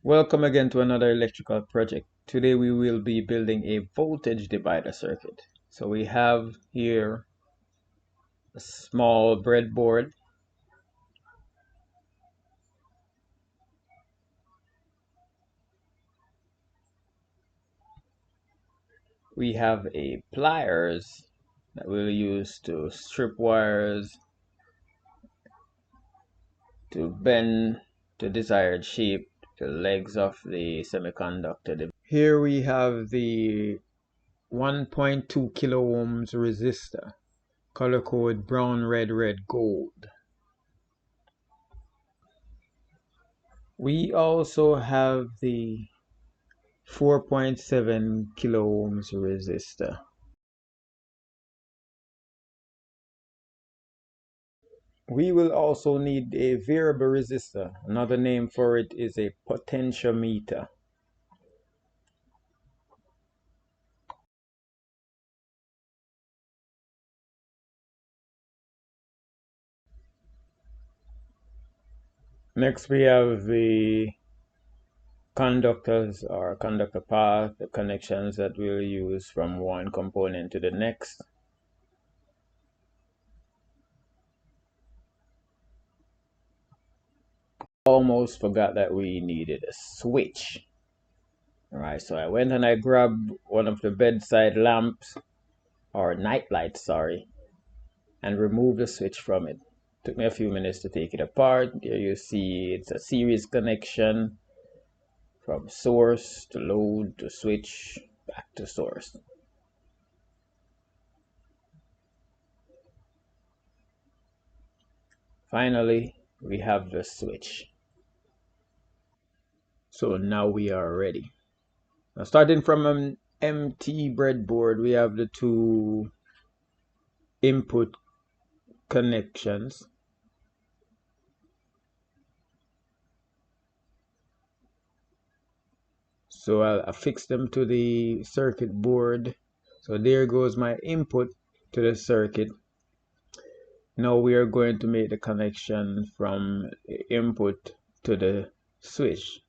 Welcome again to another electrical project. Today we will be building a voltage divider circuit. So we have here a small breadboard. We have a pliers that we'll use to strip wires to bend to desired shape the legs of the semiconductor. Here we have the 1.2 kilo ohms resistor, color code brown, red, red, gold. We also have the 4.7 kilo ohms resistor. We will also need a variable resistor. Another name for it is a potentiometer. Next we have the conductors or conductor path, the connections that we'll use from one component to the next. Almost forgot that we needed a switch. Alright, so I went and I grabbed one of the bedside lamps, or night lights, sorry, and removed the switch from it. Took me a few minutes to take it apart. Here you see it's a series connection from source to load to switch back to source. Finally, we have the switch. So now we are ready. Now starting from an empty breadboard, we have the two input connections. So I'll affix them to the circuit board. So there goes my input to the circuit. Now we are going to make the connection from the input to the switch.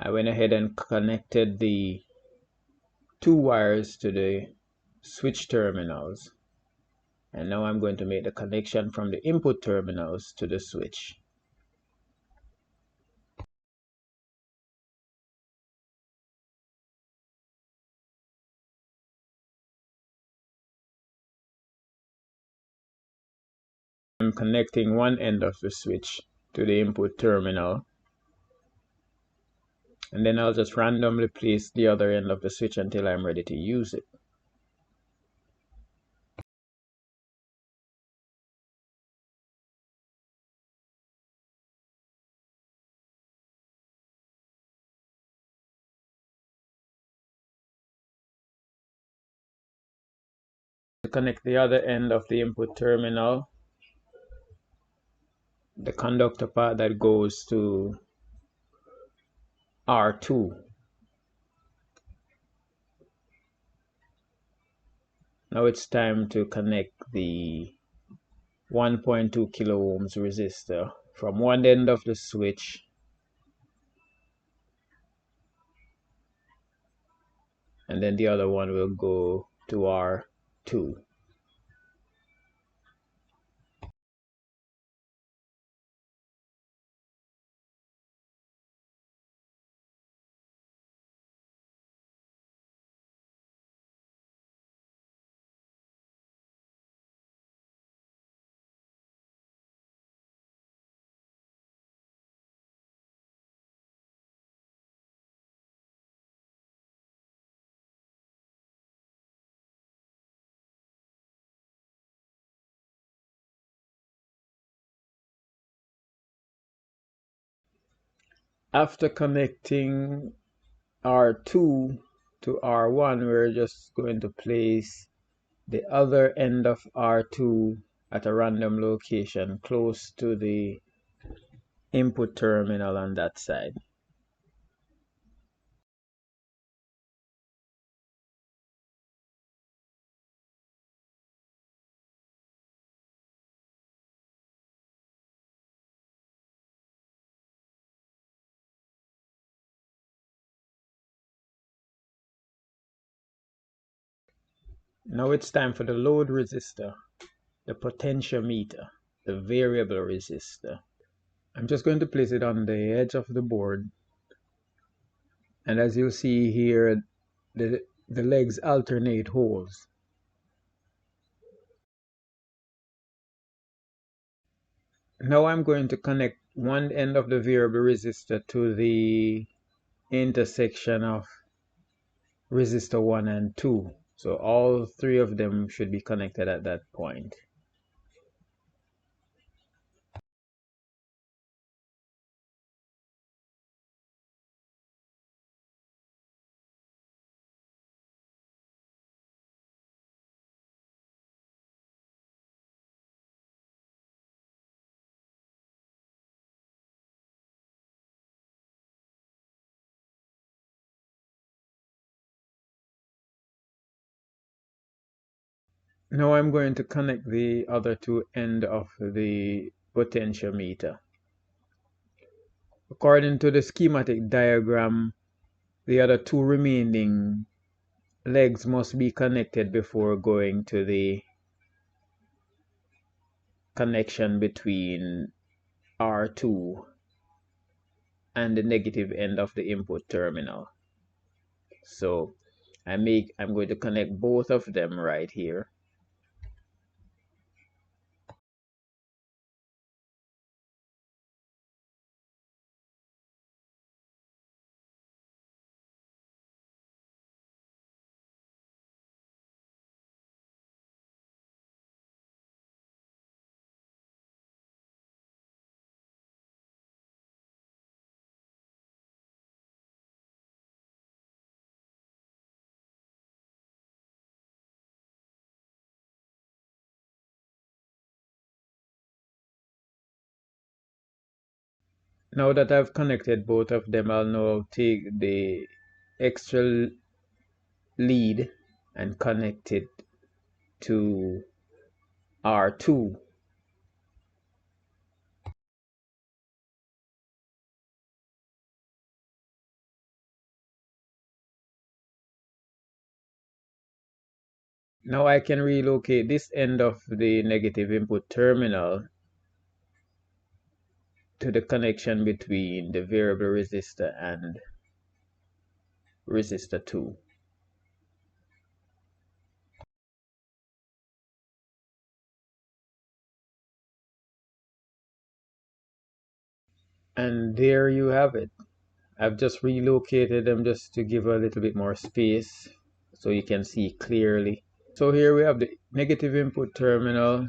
I went ahead and connected the two wires to the switch terminals. And now I'm going to make the connection from the input terminals to the switch. I'm connecting one end of the switch to the input terminal, and then I'll just randomly place the other end of the switch until I'm ready to use it. To connect the other end of the input terminal, the conductor part that goes to R2. Now it's time to connect the 1.2 kilo ohms resistor from one end of the switch and then the other one will go to R2. After connecting R2 to R1, we're just going to place the other end of R2 at a random location close to the input terminal on that side. Now it's time for the load resistor, the potentiometer, the variable resistor. I'm just going to place it on the edge of the board, and as you see here, the legs alternate holes. Now I'm going to connect one end of the variable resistor to the intersection of resistor 1 and 2. So all three of them should be connected at that point. Now I'm going to connect the other two ends of the potentiometer. According to the schematic diagram, the other two remaining legs must be connected before going to the connection between R2 and the negative end of the input terminal. So I'm going to connect both of them right here. Now that I've connected both of them, I'll now take the extra lead and connect it to R2. Now I can relocate this end of the negative input terminal to the connection between the variable resistor and resistor 2. And there you have it. I've just relocated them just to give a little bit more space so you can see clearly. So here we have the negative input terminal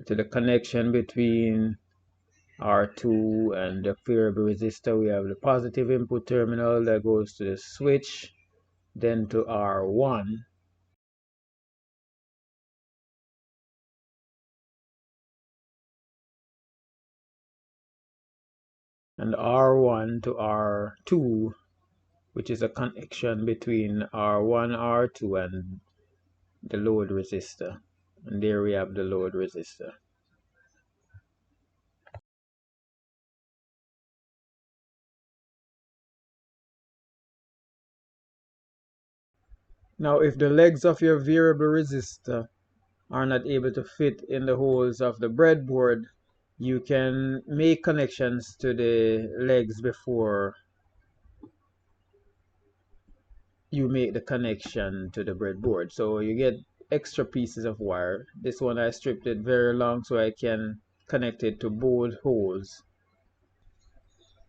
to the connection between R2 and the variable resistor. We have the positive input terminal that goes to the switch, then to R1. And R1 to R2, which is a connection between R1, R2 and the load resistor. And there we have the load resistor. Now if the legs of your variable resistor are not able to fit in the holes of the breadboard, you can make connections to the legs before you make the connection to the breadboard. So you get extra pieces of wire. This one I stripped it very long so I can connect it to both holes,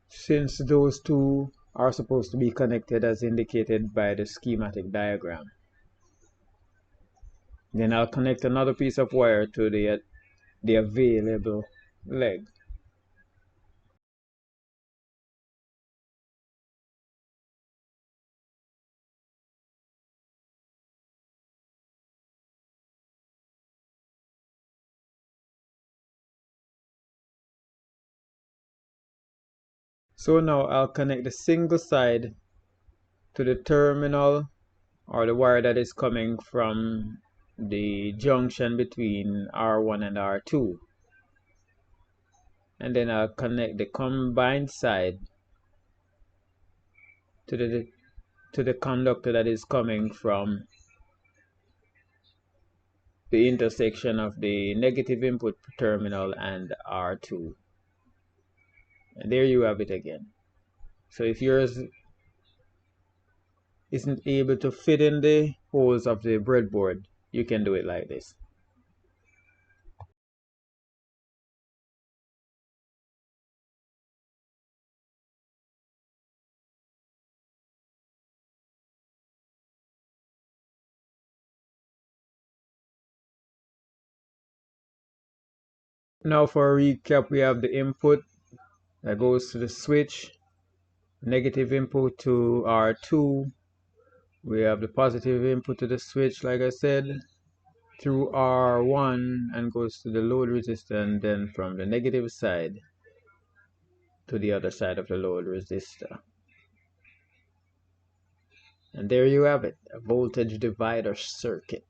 since those two are supposed to be connected as indicated by the schematic diagram. Then I'll connect another piece of wire to the available leg. So now I'll connect the single side to the terminal or the wire that is coming from the junction between R1 and R2. And then I'll connect the combined side to the conductor that is coming from the intersection of the negative input terminal and R2. And there you have it again. So if yours isn't able to fit in the holes of the breadboard, you can do it like this. Now for a recap, we have the input that goes to the switch, negative input to R2. We have the positive input to the switch, like I said, through R1 and goes to the load resistor, and then from the negative side to the other side of the load resistor. And there you have it, a voltage divider circuit.